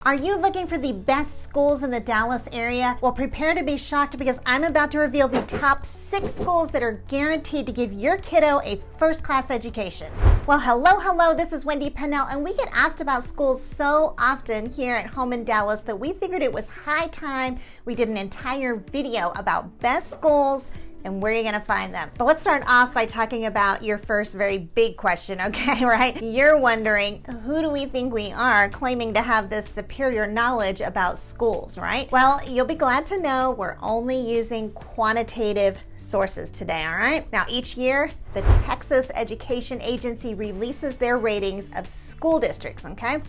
Are you looking for the best schools in the Dallas area? Well, prepare to be shocked because I'm about to reveal the top 6 schools that are guaranteed to give your kiddo a first-class education. Well, hello, this is Wendy Pennell, and we get asked about schools so often here at home in Dallas that we figured it was high time we did an entire video about best schools and where you're gonna find them. But let's start off by talking about your first very big question, okay, right? You're wondering, who do we think we are claiming to have this superior knowledge about schools, right? Well, you'll be glad to know we're only using quantitative sources today, all right? Now, each year, the Texas Education Agency releases their ratings of school districts, okay?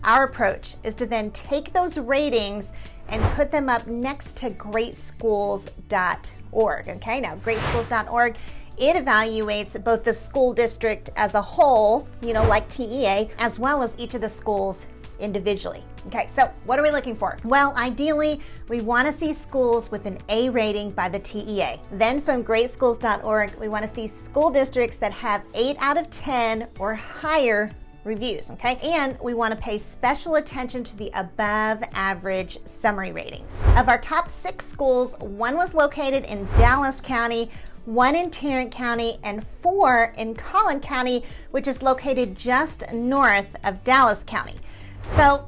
Our approach is to then take those ratings and put them up next to greatschools.org, okay? Now, greatschools.org, it evaluates both the school district as a whole, like TEA, as well as each of the schools individually. Okay, so what are we looking for? Well, ideally, we want to see schools with an A rating by the TEA. Then from greatschools.org, we want to see school districts that have 8 out of 10 or higher reviews, okay? And we want to pay special attention to the above average summary ratings. Of our top 6 schools, 1 was located in Dallas County, 1 in Tarrant County, and 4 in Collin County, which is located just north of Dallas County. So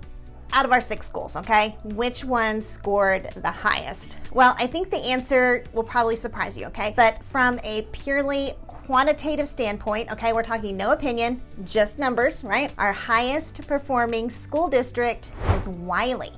out of our 6 schools, okay, which one scored the highest? Well, I think the answer will probably surprise you, okay? But from a purely quantitative standpoint, okay, we're talking no opinion, just numbers, right? Our highest performing school district is Wiley.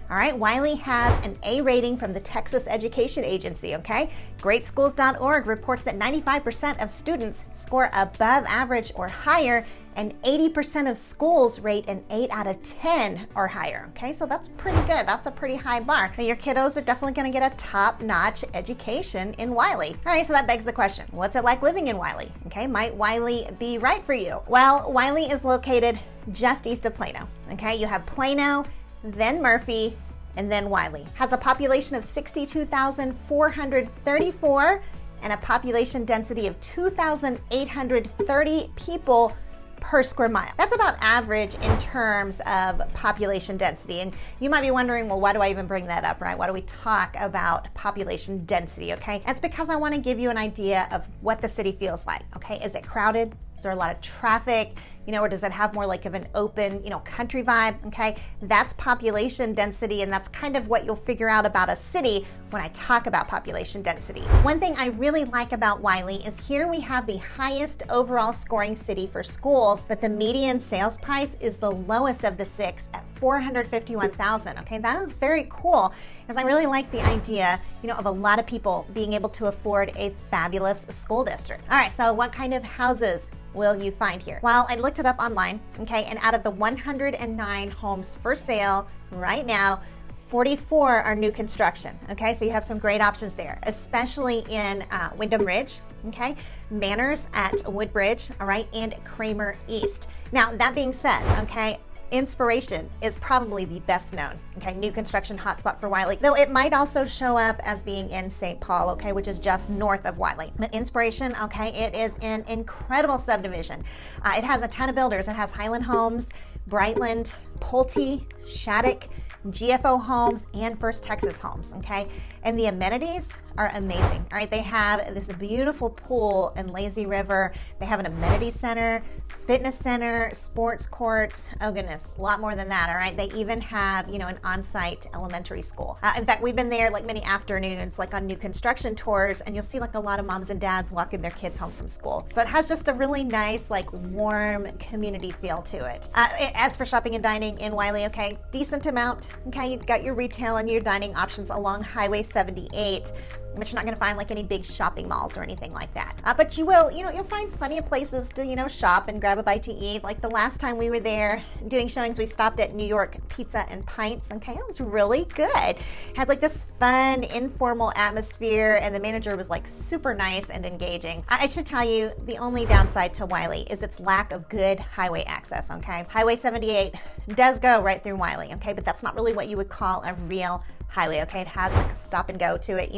All right, Wiley has an A rating from the Texas Education Agency, okay? Greatschools.org reports that 95% of students score above average or higher, and 80% of schools rate an 8 out of 10 or higher, okay? So that's pretty good. That's a pretty high bar. Now, your kiddos are definitely gonna get a top-notch education in Wiley. All right, so that begs the question, what's it like living in Wiley? Okay, might Wiley be right for you? Well, Wiley is located just east of Plano, okay? You have Plano, then Murphy, and then Wiley. Has a population of 62,434 and a population density of 2,830 people per square mile. That's about average in terms of population density. And you might be wondering, well, why do I even bring that up, right? Why do we talk about population density, okay? That's because I want to give you an idea of what the city feels like, okay? Is it crowded? Is there a lot of traffic? Or does it have more like of an open, country vibe, okay? That's population density, and that's kind of what you'll figure out about a city when I talk about population density. One thing I really like about Wiley is here we have the highest overall scoring city for schools, but the median sales price is the lowest of the 6 at $451,000, okay? That is very cool, because I really like the idea, of a lot of people being able to afford a fabulous school district. All right, so what kind of houses will you find here? Well, I looked it up online, okay, and out of the 109 homes for sale right now, 44 are new construction, okay? So you have some great options there, especially in Wyndham Ridge, okay? Manners at Woodbridge, all right, and Kramer East. Now, that being said, okay, Inspiration is probably the best known, okay, new construction hotspot for Wiley, though it might also show up as being in St. Paul, okay, which is just north of Wiley. But Inspiration, okay, it is an incredible subdivision. It has a ton of builders. It has Highland Homes, Brightland, Pulte, Shattuck, GFO Homes, and First Texas Homes, okay? And the amenities are amazing, all right? They have this beautiful pool in Lazy River. They have an amenity center, fitness center, sports courts. Oh goodness, a lot more than that, all right? They even have, an on-site elementary school. In fact, we've been there like many afternoons, like on new construction tours, and you'll see like a lot of moms and dads walking their kids home from school. So it has just a really nice, like warm community feel to it. As for shopping and dining in Wiley, okay, decent amount, okay? You've got your retail and your dining options along Highway 78, but you're not going to find like any big shopping malls or anything like that. But you will, you'll find plenty of places to, shop and grab a bite to eat. Like the last time we were there doing showings, we stopped at New York Pizza and Pints. Okay, it was really good. Had like this fun, informal atmosphere, and the manager was like super nice and engaging. I should tell you, the only downside to Wiley is its lack of good highway access, okay? Highway 78 does go right through Wiley, okay? But that's not really what you would call a real highway, okay? It has like a stop and go to it,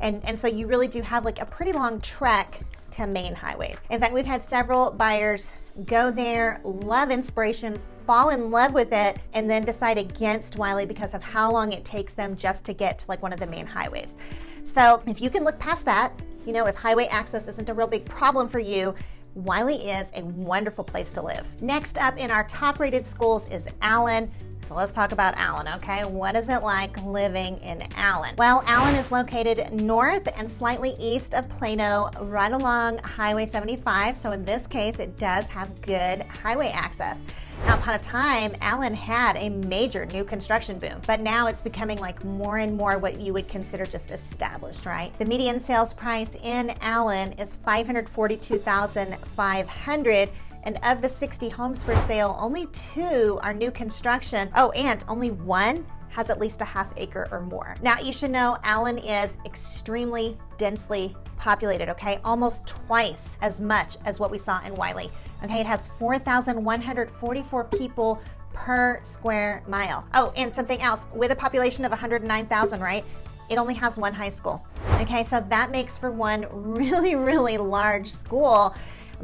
and so you really do have like a pretty long trek to main highways. In fact, we've had several buyers go there, love inspiration, fall in love with it, and then decide against Wiley because of how long it takes them just to get to like one of the main highways. So if you can look past that, you know, if highway access isn't a real big problem for you, Wiley is a wonderful place to live. Next up in our top rated schools is Allen. So let's talk about Allen, okay? What is it like living in Allen? Well, Allen is located north and slightly east of Plano, right along Highway 75. So in this case, it does have good highway access. Now, upon a time, Allen had a major new construction boom, but now it's becoming like more and more what you would consider just established, right? The median sales price in Allen is $542,500. And of the 60 homes for sale, only 2 are new construction. Oh, and only 1 has at least a ½ acre or more. Now, you should know Allen is extremely densely populated, okay? Almost twice as much as what we saw in Wiley. Okay, it has 4,144 people per square mile. Oh, and something else, with a population of 109,000, right? It only has 1 high school. Okay, so that makes for one really, really large school.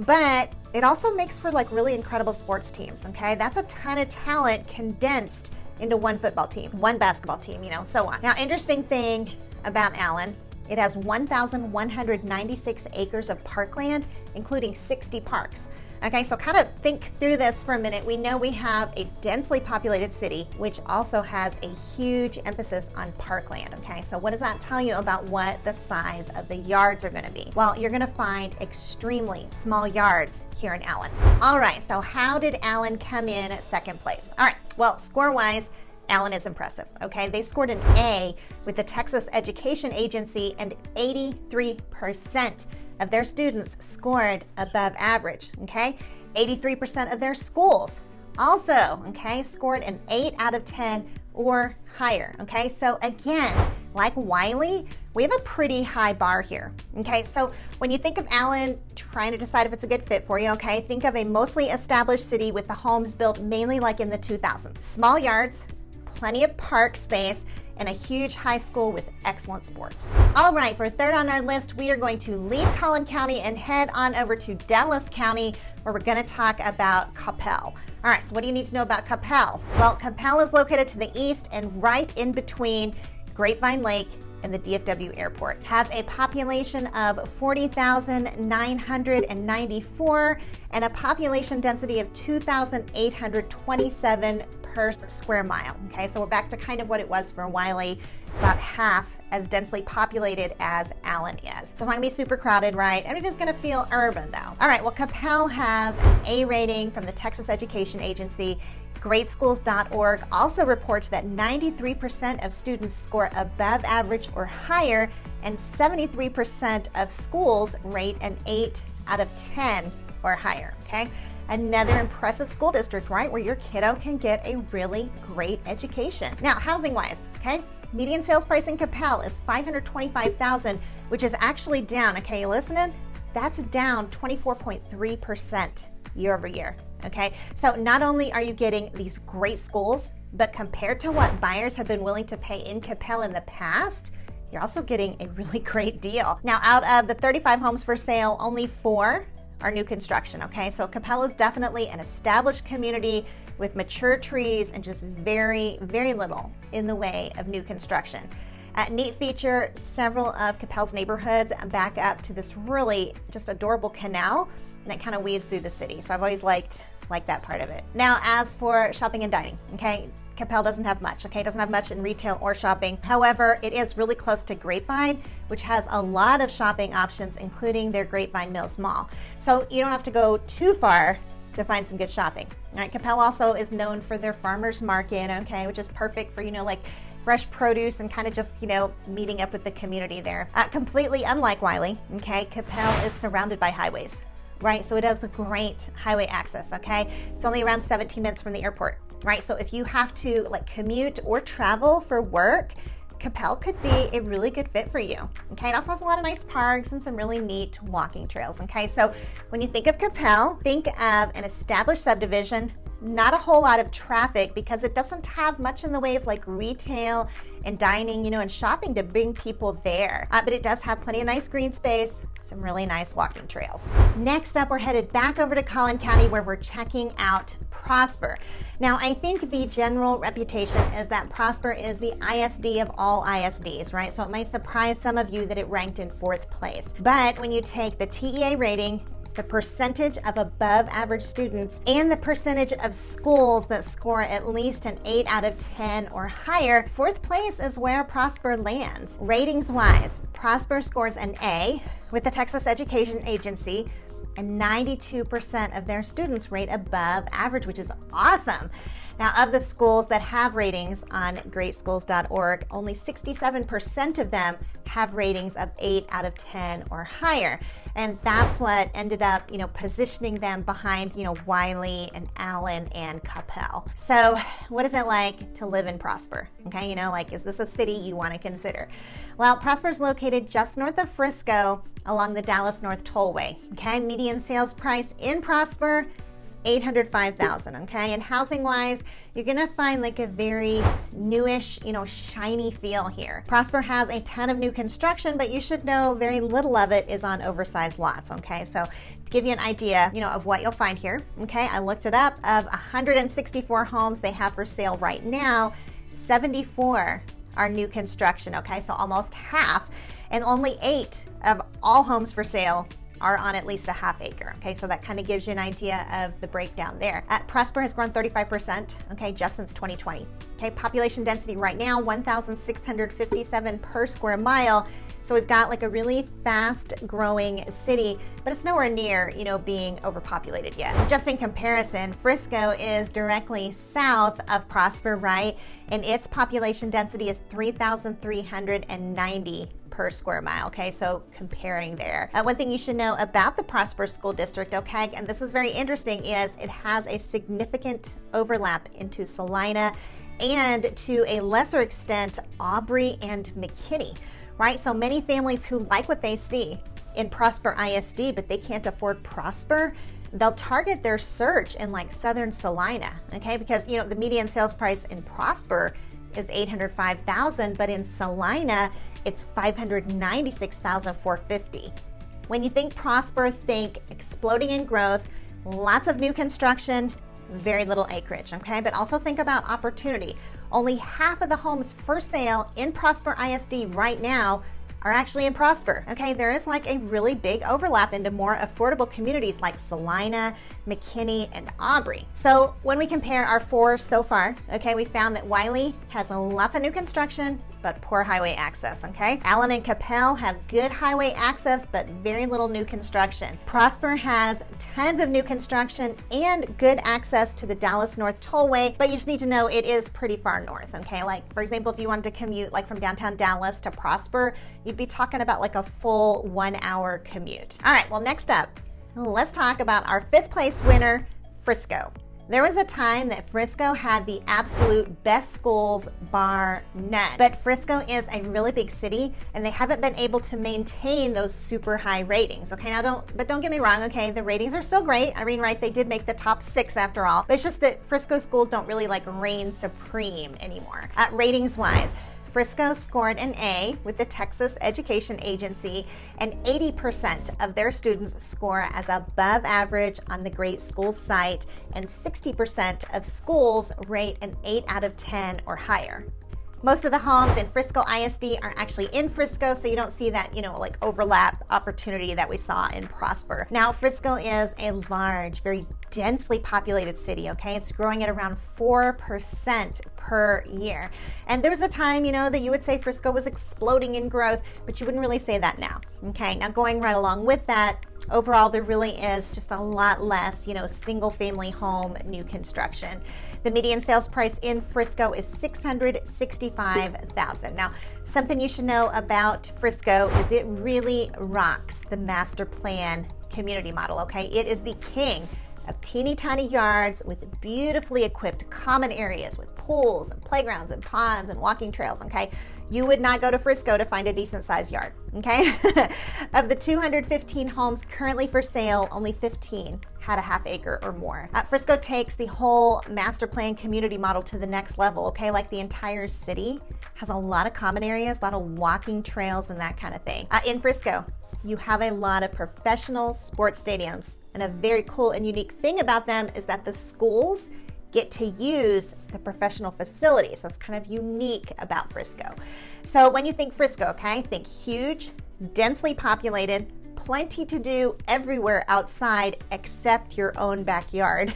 But it also makes for like really incredible sports teams, okay? That's a ton of talent condensed into 1 football team, 1 basketball team, you know, so on. Now, interesting thing about Allen, it has 1,196 acres of parkland, including 60 parks. Okay, so kind of think through this for a minute. We know we have a densely populated city, which also has a huge emphasis on parkland, okay? So what does that tell you about what the size of the yards are gonna be? Well, you're gonna find extremely small yards here in Allen. All right, so how did Allen come in at 2nd place? All right, well, score-wise, Allen is impressive, okay? They scored an A with the Texas Education Agency, and 83% of their students scored above average, okay? 83% of their schools also, okay, scored an 8 out of 10 or higher, okay? So again, like Wiley, we have a pretty high bar here, okay? So when you think of Allen, trying to decide if it's a good fit for you, okay, think of a mostly established city with the homes built mainly like in the 2000s. Small yards, plenty of park space, and a huge high school with excellent sports. All right, for 3rd on our list, we are going to leave Collin County and head on over to Dallas County, where we're gonna talk about Coppell. All right, so what do you need to know about Coppell? Well, Coppell is located to the east and right in between Grapevine Lake and the DFW airport. Has a population of 40,994 and a population density of 2,827 per square mile. Okay, so we're back to kind of what it was for Wiley, about half as densely populated as Allen is. So it's not gonna be super crowded, right? And it is gonna feel urban though. All right, well, Coppell has an A rating from the Texas Education Agency. GreatSchools.org also reports that 93% of students score above average or higher, and 73% of schools rate an 8 out of 10 or higher, okay? Another impressive school district, right, where your kiddo can get a really great education. Now, housing-wise, okay, median sales price in Coppell is $525,000, which is actually down, okay, you listening? That's down 24.3% year over year, okay? So not only are you getting these great schools, but compared to what buyers have been willing to pay in Coppell in the past, you're also getting a really great deal. Now, out of the 35 homes for sale, only 4 are new construction, okay? So Coppell is definitely an established community with mature trees and just very, very little in the way of new construction. Neat feature, several of Coppell's neighborhoods back up to this really just adorable canal that kind of weaves through the city. So I've always liked that part of it. Now, as for shopping and dining, okay? Coppell doesn't have much, okay? It doesn't have much in retail or shopping. However, it is really close to Grapevine, which has a lot of shopping options, including their Grapevine Mills Mall. So you don't have to go too far to find some good shopping. All right, Coppell also is known for their farmers market, okay, which is perfect for, you know, like fresh produce and kind of just, you know, meeting up with the community there. Completely unlike Wiley, okay, Coppell is surrounded by highways, right? So it has great highway access, okay? It's only around 17 minutes from the airport, right? So if you have to like commute or travel for work, Coppell could be a really good fit for you, okay? It also has a lot of nice parks and some really neat walking trails, okay? So when you think of Coppell, think of an established subdivision not a whole lot of traffic because it doesn't have much in the way of like retail and dining, you know, and shopping to bring people there. But it does have plenty of nice green space, some really nice walking trails. Next up, we're headed back over to Collin County where we're checking out Prosper. Now, I think the general reputation is that Prosper is the ISD of all ISDs, right? So it might surprise some of you that it ranked in 4th place. But when you take the TEA rating, the percentage of above average students, and the percentage of schools that score at least an 8 out of 10 or higher, 4th place is where Prosper lands. Ratings wise, Prosper scores an A with the Texas Education Agency, and 92% of their students rate above average, which is awesome. Now, of the schools that have ratings on greatschools.org, only 67% of them have ratings of 8 out of 10 or higher. And that's what ended up, you know, positioning them behind, you know, Wiley and Allen and Coppell. So what is it like to live in Prosper? Okay, you know, like, is this a city you want to consider? Well, Prosper is located just north of Frisco along the Dallas North Tollway. Okay, median sales price in Prosper, $805,000, okay? And housing-wise, you're gonna find like a very newish, you know, shiny feel here. Prosper has a ton of new construction, but you should know very little of it is on oversized lots, okay? So to give you an idea, you know, of what you'll find here, okay, I looked it up. Of 164 homes they have for sale right now, 74 are new construction, okay? So almost half, and only 8 of all homes for sale are on at least a half acre. Okay, so that kind of gives you an idea of the breakdown there. Prosper has grown 35%, okay, just since 2020. Okay, population density right now, 1,657 per square mile. So we've got like a really fast growing city, but it's nowhere near, you know, being overpopulated yet. Just in comparison, Frisco is directly south of Prosper, right? And its population density is 3,390 per square mile, okay? So comparing there. One thing you should know about the Prosper School District, okay, and this is very interesting, is it has a significant overlap into Salina and to a lesser extent, Aubrey and McKinney, right? So many families who like what they see in Prosper ISD, but they can't afford Prosper, they'll target their search in like Southern Salina, okay? Because, you know, the median sales price in Prosper is $805,000, but in Salina, it's $596,450. When you think Prosper, think exploding in growth, lots of new construction, very little acreage, okay? But also think about opportunity. Only half of the homes for sale in Prosper ISD right now are actually in Prosper, okay? There is like a really big overlap into more affordable communities like Salina, McKinney, and Aubrey. So when we compare our 4 so far, okay, we found that Wiley has lots of new construction, but poor highway access, okay? Allen and Coppell have good highway access, but very little new construction. Prosper has tons of new construction and good access to the Dallas North Tollway, but you just need to know it is pretty far north, okay? Like, for example, if you wanted to commute like from downtown Dallas to Prosper, you'd be talking about like a full 1-hour commute. All right, well, next up, let's talk about our 5th place winner, Frisco. There was a time that Frisco had the absolute best schools, bar none. But Frisco is a really big city and they haven't been able to maintain those super high ratings. Okay, now don't get me wrong, okay, the ratings are still great. I mean, right, they did make the top 6 after all, but it's just that Frisco schools don't really like reign supreme anymore. Ratings wise, Frisco scored an A with the Texas Education Agency, and 80% of their students score as above average on the Great Schools site, and 60% of schools rate an 8 out of 10 or higher. Most of the homes in Frisco ISD are actually in Frisco, so you don't see that, you know, like overlap opportunity that we saw in Prosper. Now, Frisco is a large, very densely populated city, okay? It's growing at around 4% per year. And there was a time, you know, that you would say Frisco was exploding in growth, but you wouldn't really say that now, okay? Now, going right along with that, overall, there really is just a lot less, you know, single family home new construction. The median sales price in Frisco is $665,000. Now, something you should know about Frisco is it really rocks the master plan community model, okay? It is the king of teeny tiny yards with beautifully equipped common areas with pools and playgrounds and ponds and walking trails, okay? You would not go to Frisco to find a decent sized yard, okay? Of the 215 homes currently for sale, only 15 had a half acre or more. Frisco takes the whole master plan community model to the next level, okay? Like the entire city has a lot of common areas, a lot of walking trails and that kind of thing. In Frisco, you have a lot of professional sports stadiums. And a very cool and unique thing about them is that the schools get to use the professional facilities. That's kind of unique about Frisco. So when you think Frisco, okay, think huge, densely populated, plenty to do everywhere outside except your own backyard,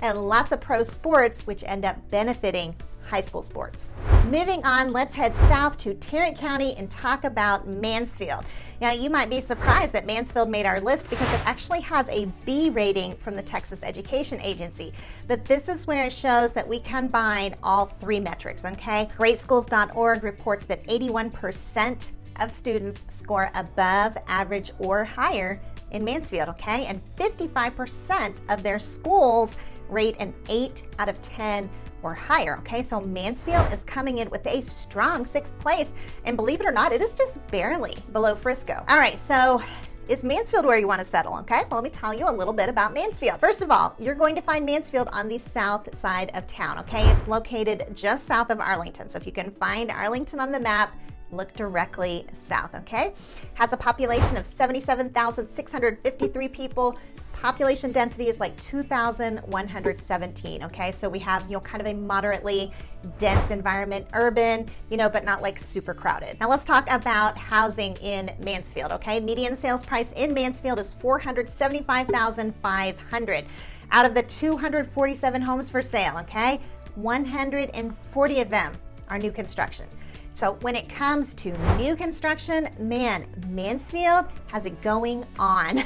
and lots of pro sports which end up benefiting high school sports. Moving on, let's head south to Tarrant County and talk about Mansfield. Now, you might be surprised that Mansfield made our list because it actually has a B rating from the Texas Education Agency. But this is where it shows that we combine all three metrics, okay? GreatSchools.org reports that 81% of students score above average or higher in Mansfield, okay? And 55% of their schools rate an 8 out of 10 or higher, okay? So Mansfield is coming in with a strong 6th place, and believe it or not, it is just barely below Frisco. All right, so is Mansfield where you want to settle, okay? Well, let me tell you a little bit about Mansfield. First of all, you're going to find Mansfield on the south side of town, okay? It's located just south of Arlington. So if you can find Arlington on the map, look directly south, okay? Has a population of 77,653 people. Population density is like 2,117, okay? So we have, kind of a moderately dense environment, urban, but not like super crowded. Now let's talk about housing in Mansfield, okay? Median sales price in Mansfield is $475,500. Out of the 247 homes for sale, okay? 140 of them are new construction. So when it comes to new construction, man, Mansfield has it going on.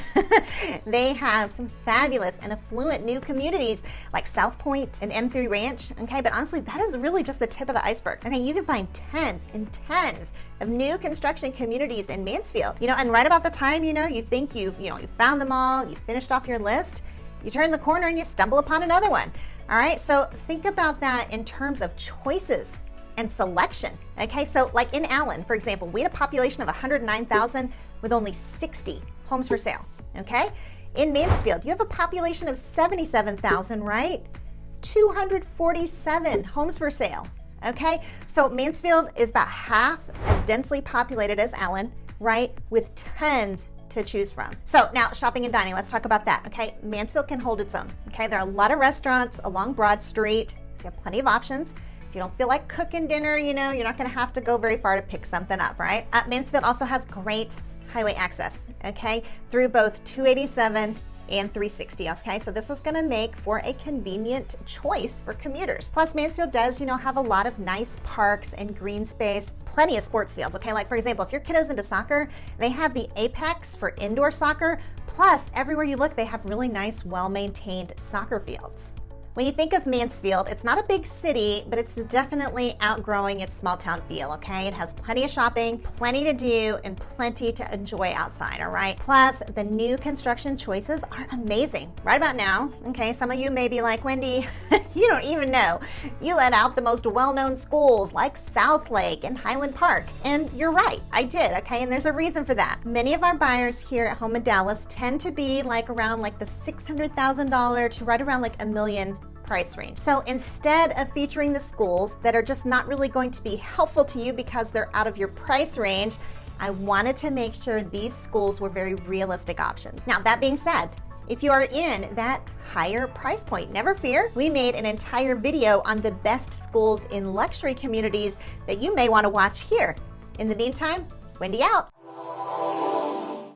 They have some fabulous and affluent new communities like South Point and M3 Ranch, okay? But honestly, that is really just the tip of the iceberg. Okay, you can find tens and tens of new construction communities in Mansfield. And right about the time, you think you found them all, you finished off your list, you turn the corner and you stumble upon another one. All right, so think about that in terms of choices and selection. Okay, so like in Allen, for example, we had a population of 109,000 with only 60 homes for sale. Okay, in Mansfield, you have a population of 77,000, right? 247 homes for sale. Okay, so Mansfield is about half as densely populated as Allen, right? With tons to choose from. So now shopping and dining, let's talk about that. Okay, Mansfield can hold its own. Okay, there are a lot of restaurants along Broad Street, so you have plenty of options. If you don't feel like cooking dinner, you're not gonna have to go very far to pick something up, right? Mansfield also has great highway access, okay? Through both 287 and 360, okay? So this is gonna make for a convenient choice for commuters. Plus Mansfield does, have a lot of nice parks and green space, plenty of sports fields, okay? Like for example, if your kiddo's into soccer, they have the Apex for indoor soccer, plus everywhere you look, they have really nice, well-maintained soccer fields. When you think of Mansfield, it's not a big city, but it's definitely outgrowing its small town feel, okay? It has plenty of shopping, plenty to do, and plenty to enjoy outside, all right? Plus, the new construction choices are amazing. Right about now, okay, some of you may be like, Wendy, you don't even know. You let out the most well-known schools like Southlake and Highland Park. And you're right, I did, okay? And there's a reason for that. Many of our buyers here at home in Dallas tend to be around the $600,000 to right around $1 million price range. So instead of featuring the schools that are just not really going to be helpful to you because they're out of your price range, I wanted to make sure these schools were very realistic options. Now, that being said, if you are in that higher price point, never fear. We made an entire video on the best schools in luxury communities that you may want to watch here. In the meantime, Wendy out.